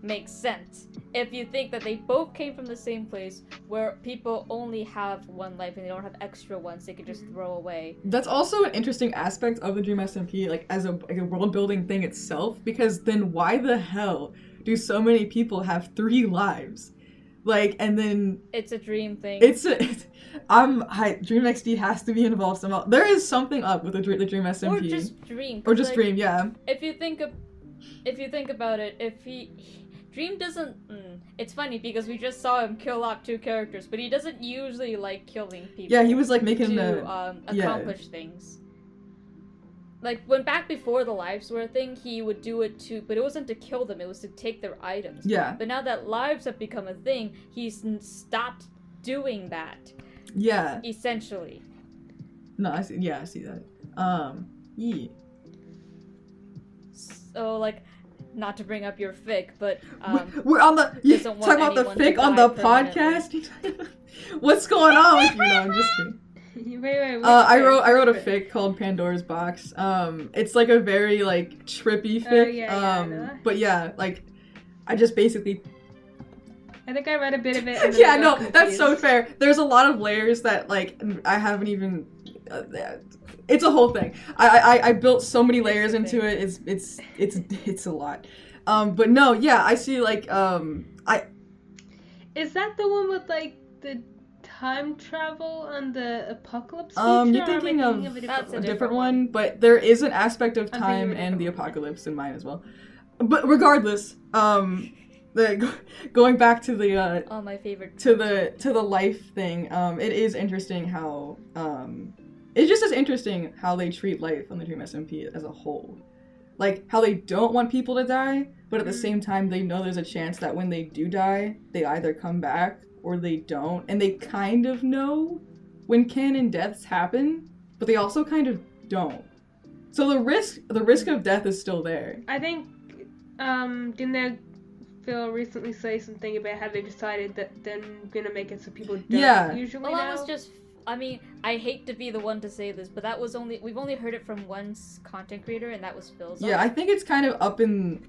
makes sense. If you think that they both came from the same place where people only have one life and they don't have extra ones they could just throw away. That's also an interesting aspect of the Dream SMP, like as a world building thing itself, because then why the hell do so many people have 3 lives? Like, and then... It's a dream thing. Dream XD has to be involved somehow. There is something up with the Dream SMP. Or just Dream. Or just like, Dream, yeah. If you think about it, Dream doesn't... It's funny because we just saw him kill off 2 characters, but he doesn't usually like killing people. Yeah, he was like making to accomplish things. Like, when back before the lives were a thing, he would do it too, but it wasn't to kill them, it was to take their items. Yeah. But now that lives have become a thing, he's stopped doing that. Yeah. Essentially. No, I see that. Yeah. So, like, not to bring up your fic, but, we're on the... talking about the fic on the podcast? What's going on with you? No, I'm just kidding. Wait. I wrote a fic called Pandora's Box. It's like a very like trippy fic. But yeah, like I just basically. I think I read a bit of it. Yeah, no, that's so fair. There's a lot of layers that like I haven't even. It's a whole thing. I built so many layers into it. It's a lot. But no, yeah, I see like Is that the one with like the time travel and the apocalypse? You're thinking of a different one, but there is an aspect of time and the apocalypse in mine as well. But regardless, going back to the my favorite to the life thing, it is interesting how it's just as interesting how they treat life on the Dream SMP as a whole. Like how they don't want people to die, but at the same time they know there's a chance that when they do die, they either come back or they don't, and they kind of know when canon deaths happen, but they also kind of don't. So the risk of death is still there. I think, didn't Phil recently say something about how they decided that they're gonna make it so people don't usually Well, that was just... I mean, I hate to be the one to say this, but we've only heard it from one content creator, and that was Phil's. Yeah, I think it's kind of up in...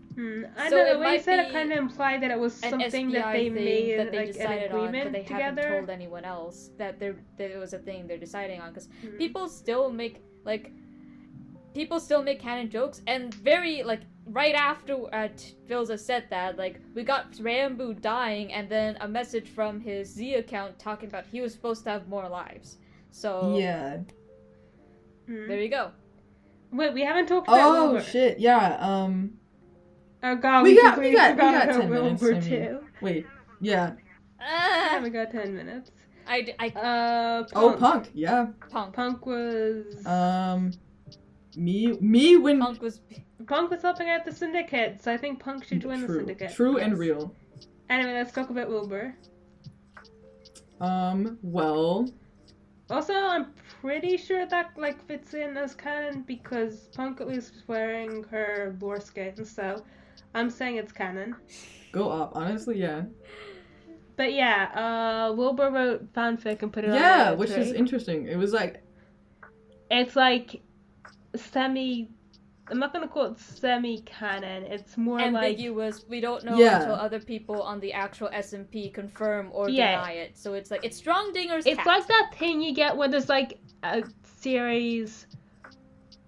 I don't know, the way you said it kind of implied that it was something that they made, that they like, decided an agreement on, but they together. haven't told anyone else that it was a thing they're deciding on, because people still make canon jokes, and very, like, right after Philza said that, like, we got Rambo dying, and then a message from his Z account talking about he was supposed to have more lives. So... Yeah. There you go. Wait, we haven't talked about Wilbur. Oh, shit, yeah, Oh god, we got 10 minutes. Wilbur too. Wait, yeah. We got 10 minutes. Punk. Punk, yeah. Punk was... Me when... Punk was helping out the syndicate, so I think Punk should join the syndicate. True and real. Anyway, let's talk about Wilbur. Well. Also, I'm pretty sure that like fits in as canon because Punk at least was wearing her lore skin, so I'm saying it's canon. Go up, honestly, yeah. But yeah, Wilbur wrote fanfic and put it on. Yeah, which is interesting. It was like, it's like I'm not gonna call it semi-canon. It's more ambiguous. Like, we don't know until other people on the actual SMP confirm or deny it. So it's like, it's Strongdinger's It's cat. like that thing you get when there's like a series,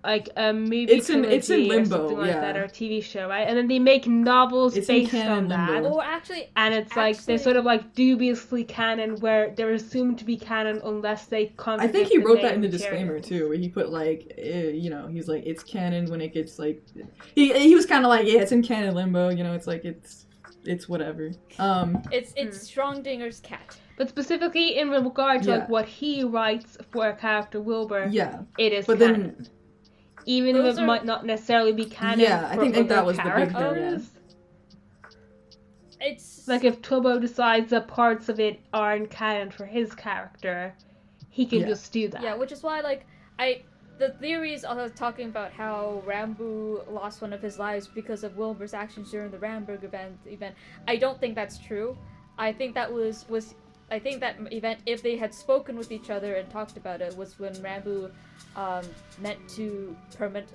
like a movie it's in limbo, or something like that, or a TV show, right? And then they make novels based on that. Or actually, like they're sort of like dubiously canon, where they're assumed to be canon unless they contradict. I think he wrote that in the disclaimer too, where he put like, he's like, it's canon when it gets like, he was kind of like, yeah, it's in canon limbo, it's like it's whatever. It's Strongdinger's cat. But specifically in regard to like what he writes for a character Wilbur, it is canon. Then, even though it might not necessarily be canon. Yeah, I think that was the big thing. Yeah. It's like if Tubbo decides that parts of it aren't canon for his character, he can just do that. Yeah, which is why the theories I was talking about how Rambo lost one of his lives because of Wilbur's actions during the Ramberg event. I don't think that's true. I think that I think that event, if they had spoken with each other and talked about it, was when Rambo meant to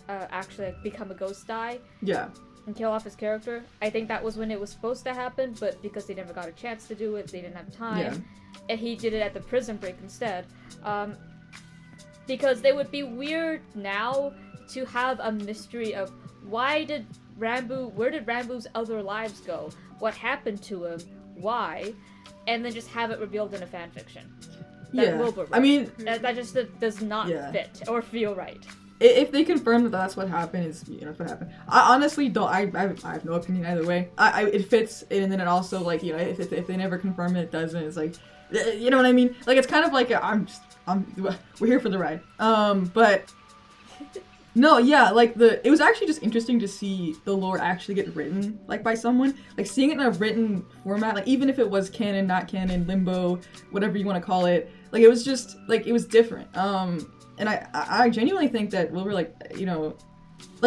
actually become a ghost die. Yeah. And kill off his character. I think that was when it was supposed to happen, but because they never got a chance to do it, they didn't have time. And he did it at the prison break instead. Because they would be weird now to have a mystery of where did Rambo's other lives go? What happened to him? Why? And then just have it revealed in a fanfiction. Wilbur wrote. I mean, that just does not fit or feel right. If they confirm that that's what happened, it's what happened. I honestly don't. I have no opinion either way. It fits, and then it also like if they never confirm it, it doesn't. It's like, you know what I mean? Like it's kind of like we're here for the ride. But no, yeah, like it was actually just interesting to see the lore actually get written like by someone, like seeing it in a written format, like even if it was canon, not canon, limbo, whatever you want to call it. Like it was just like it was different. And I genuinely think that Wilbur, like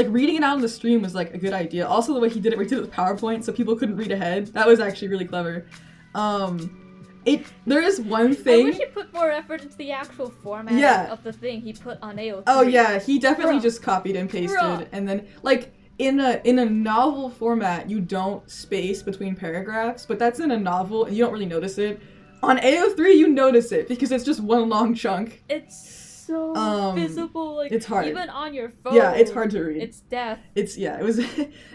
reading it out on the stream was like a good idea. Also the way he did it with PowerPoint, so people couldn't read ahead. That was actually really clever. There is one thing. I wish he put more effort into the actual format of the thing he put on AO3. Oh yeah, he definitely just copied and pasted, and then like in a novel format, you don't space between paragraphs, but that's in a novel and you don't really notice it. On AO3, you notice it because it's just one long chunk. It's so visible, like it's hard. Even on your phone. Yeah, it's hard to read. It's death. It was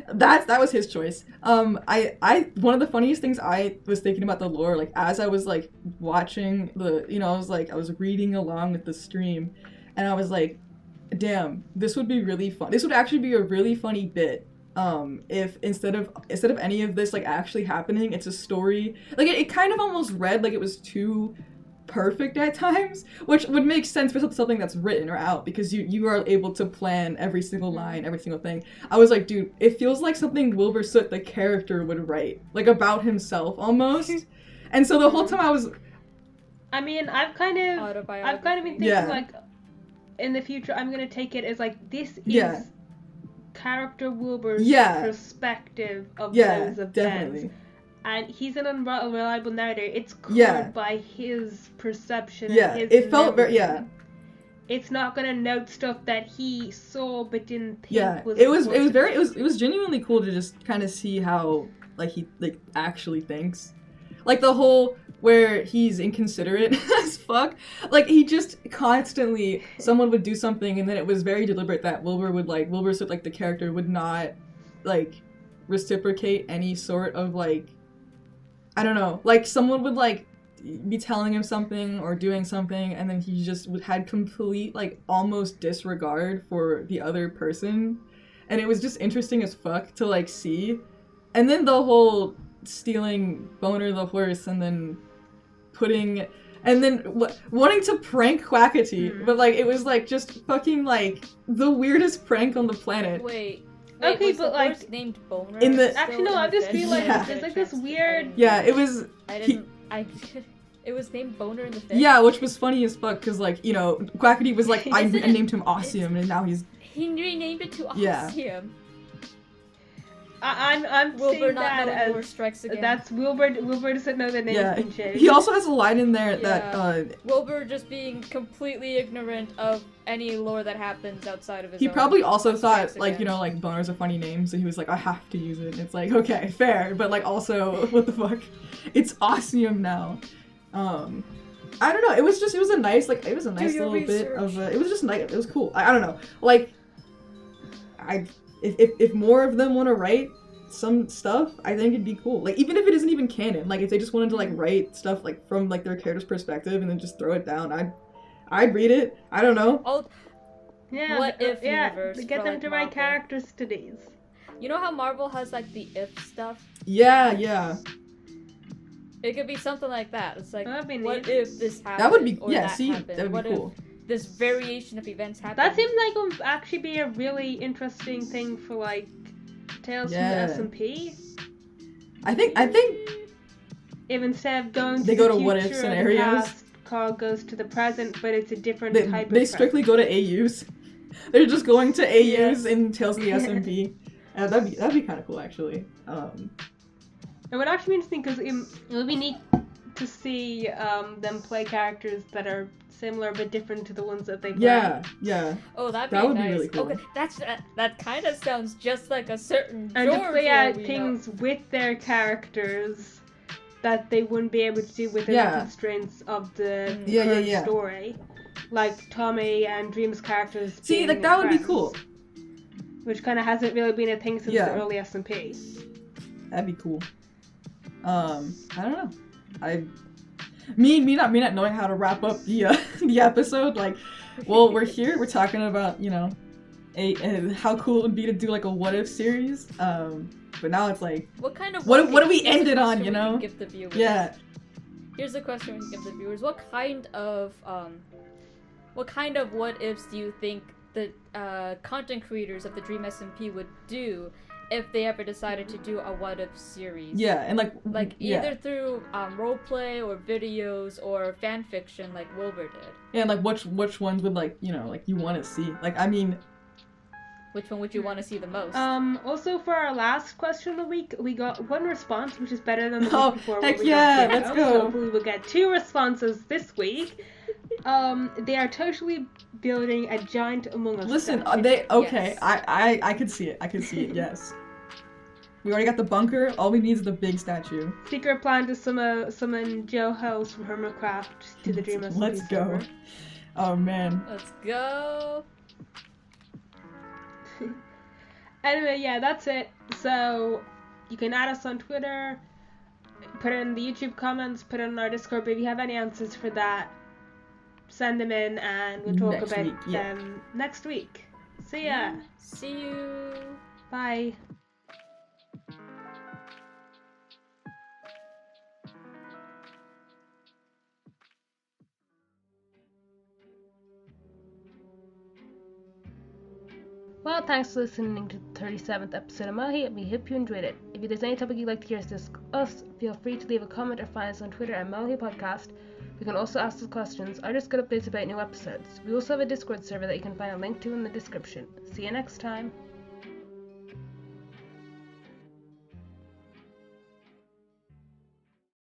that was his choice. I one of the funniest things I was thinking about the lore, like as I was like watching I was reading along with the stream, and I was like, damn, this would be really fun. This would actually be a really funny bit. If instead of any of this like actually happening, it's a story. Like it kind of almost read like it was too perfect at times, which would make sense for something that's written or out because you are able to plan every single line, every single thing. I was like, dude, it feels like something Wilbur Soot, the character, would write, like about himself almost. And so the whole time I've kind of been thinking like in the future I'm gonna take it as like this is character Wilbur's perspective of those events. Definitely. And he's an unreliable narrator. It's colored by his perception and his it felt memory. very It's not gonna note stuff that he saw but didn't think was it was genuinely cool to just kind of see how like he like actually thinks. Like the whole where he's inconsiderate as fuck. Like he just constantly someone would do something and then it was very deliberate that Wilbur Soot, like the character would not like reciprocate any sort of like I don't know, like someone would like be telling him something or doing something and then he just had complete like almost disregard for the other person, and it was just interesting as fuck to like see. And then the whole stealing Boner the horse and then wanting to prank Quackity, but like it was like just fucking like the weirdest prank on the planet. Wait, okay, was but the like horse named Boner? Actually, no. I just realized there's like this weird. Yeah, it was. It was named Boner in the Fist? Yeah, which was funny as fuck, because, like, you know, Quackity was like, I named him Awesome, and now he's... He renamed it to Awesome. Yeah. I'm Wilbur seeing not that knowing as more strikes again. That's Wilbur doesn't know the name's been changed. He also has a line in there that Wilbur just being completely ignorant of any lore that happens outside of his he own. Probably also thought, like, you know, like, Boner's a funny name, so he was like, I have to use it. And it's like, okay, fair, but, like, also, what the fuck? It's Awesome now. I don't know, it was a nice little bit of it was just nice, it was cool. I don't know, like, if more of them want to write some stuff, I think it'd be cool. Like, even if it isn't even canon, like, if they just wanted to, like, write stuff, like, from, like, their character's perspective and then just throw it down, I'd read it. I don't know. Universe. Get them to write character studies. You know how Marvel has, like, the if stuff? Yeah. It could be something like that. It's like, what if this happened? That would be, happened? that would be cool. This variation of events happen. That seems like it would actually be a really interesting thing for, like, Tales from the DSMP. I think if instead of going they to go the to what future if or scenarios, the past, Carl goes to the present, but it's a different type of They strictly go to AUs. They're just going to AUs in Tales of the SMP. That'd be kind of cool, actually. It would actually be interesting because it would be neat to see them play characters that are similar but different to the ones that they play. Yeah. Oh, that would nice. be really cool. Okay, that kind of sounds just like a certain and George to play out things know. with their characters that they wouldn't be able to do within the constraints of the current story. Like Tommy and Dream's characters. See, like, that would be cool. Which kind of hasn't really been a thing since the early SMP. That'd be cool. I don't know. Me not knowing how to wrap up the episode, like, well, we're here, we're talking about, you know, how cool it would be to do, like, a what if series, but now it's like, what do we end it on, you know? Give the viewers. Yeah. Here's a question we can give the viewers. What kind of what ifs do you think the content creators of the Dream SMP would do if they ever decided to do a what if series? Yeah, and like either through roleplay or videos or fan fiction like Wilbur did. Yeah, and like which ones would, like, you know, like, you want to see? Like, I mean, which one would you want to see the most? Also for our last question of the week, we got one response, which is better than the week before. Heck yeah, let's go. So hopefully we'll get 2 responses this week. They are totally building a giant Among Us. Listen, yes. I could see it. Yes. We already got the bunker. All we need is the big statue. Secret plan to summon Joe House from Hermitcraft to the Dream SMP Let's go. server. Oh man. Let's go. Anyway, yeah, that's it. So you can add us on Twitter, put it in the YouTube comments, put it in our Discord. But if you have any answers for that, send them in, and we'll talk about them next week. See ya. See you. Bye. Well, thanks for listening to the 37th episode of Mellohi. We hope you enjoyed it. If there's any topic you'd like to hear us discuss, feel free to leave a comment or find us on Twitter at Mellohi Podcast. You can also ask us questions or just get updates about new episodes. We also have a Discord server that you can find a link to in the description. See you next time.